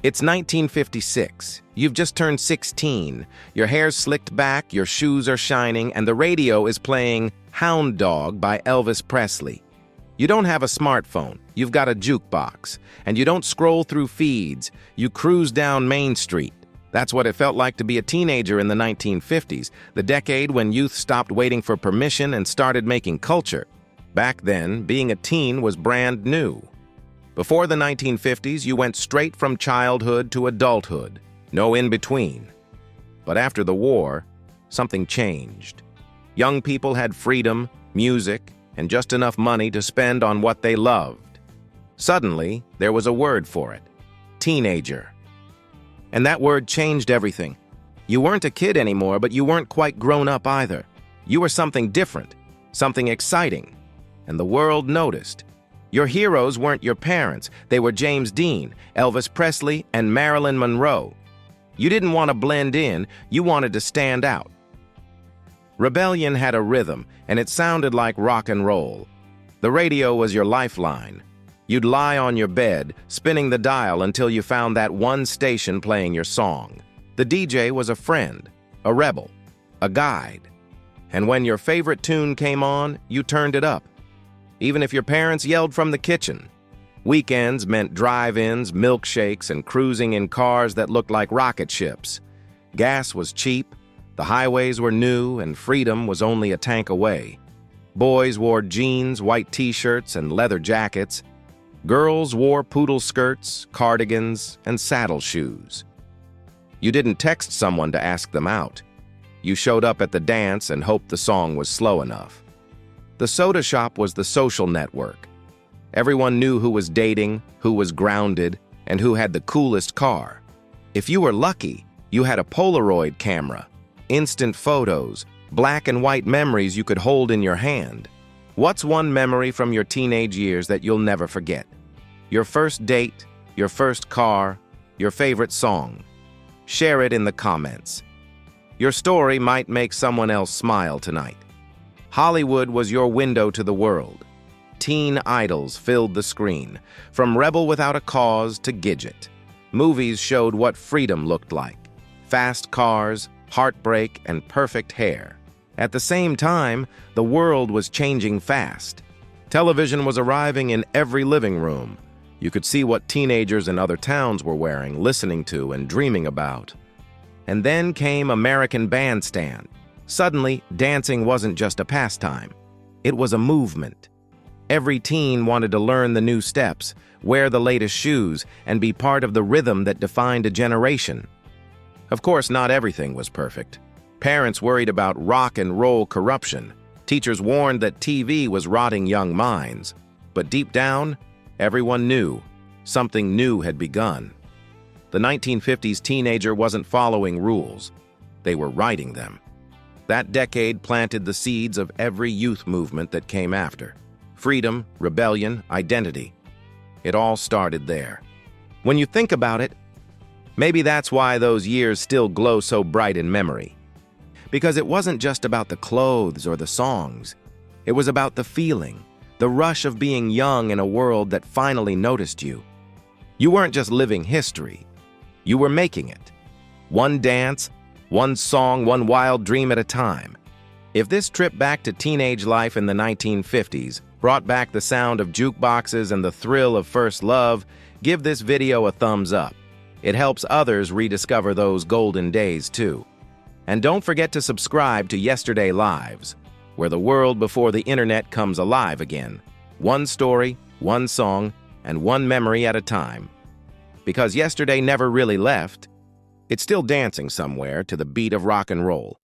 It's 1956. You've just turned 16. Your hair's slicked back, your shoes are shining, and the radio is playing Hound Dog by Elvis Presley. You don't have a smartphone, you've got a jukebox, and you don't scroll through feeds, you cruise down Main Street. That's what it felt like to be a teenager in the 1950s, the decade when youth stopped waiting for permission and started making culture. Back then, being a teen was brand new. Before the 1950s, you went straight from childhood to adulthood, no in-between. But after the war, something changed. Young people had freedom, music, and just enough money to spend on what they loved. Suddenly, there was a word for it: teenager. And that word changed everything. You weren't a kid anymore, but you weren't quite grown up either. You were something different, something exciting, and the world noticed. Your heroes weren't your parents. They were James Dean, Elvis Presley, and Marilyn Monroe. You didn't want to blend in, you wanted to stand out. Rebellion had a rhythm, and it sounded like rock and roll. The radio was your lifeline. You'd lie on your bed, spinning the dial until you found that one station playing your song. The DJ was a friend, a rebel, a guide. And when your favorite tune came on, you turned it up, even if your parents yelled from the kitchen. Weekends meant drive-ins, milkshakes, and cruising in cars that looked like rocket ships. Gas was cheap, the highways were new, and freedom was only a tank away. Boys wore jeans, white t-shirts, and leather jackets. Girls wore poodle skirts, cardigans, and saddle shoes. You didn't text someone to ask them out. You showed up at the dance and hoped the song was slow enough. The soda shop was the social network. Everyone knew who was dating, who was grounded, and who had the coolest car. If you were lucky, you had a Polaroid camera, instant photos, black and white memories you could hold in your hand. What's one memory from your teenage years that you'll never forget? Your first date, your first car, your favorite song. Share it in the comments. Your story might make someone else smile tonight. Hollywood was your window to the world. Teen idols filled the screen, from Rebel Without a Cause to Gidget. Movies showed what freedom looked like: fast cars, heartbreak, and perfect hair. At the same time, the world was changing fast. Television was arriving in every living room. You could see what teenagers in other towns were wearing, listening to, and dreaming about. And then came American Bandstand. Suddenly, dancing wasn't just a pastime. It was a movement. Every teen wanted to learn the new steps, wear the latest shoes, and be part of the rhythm that defined a generation. Of course, not everything was perfect. Parents worried about rock and roll corruption. Teachers warned that TV was rotting young minds. But deep down, everyone knew something new had begun. The 1950s teenager wasn't following rules. They were writing them. That decade planted the seeds of every youth movement that came after. Freedom, rebellion, identity. It all started there. When you think about it, maybe that's why those years still glow so bright in memory. Because it wasn't just about the clothes or the songs. It was about the feeling, the rush of being young in a world that finally noticed you. You weren't just living history. You were making it. One dance, one song, one wild dream at a time. If this trip back to teenage life in the 1950s brought back the sound of jukeboxes and the thrill of first love, give this video a thumbs up. It helps others rediscover those golden days too. And don't forget to subscribe to Yesterday Lives, where the world before the internet comes alive again. One story, one song, and one memory at a time. Because yesterday never really left. It's still dancing somewhere to the beat of rock and roll.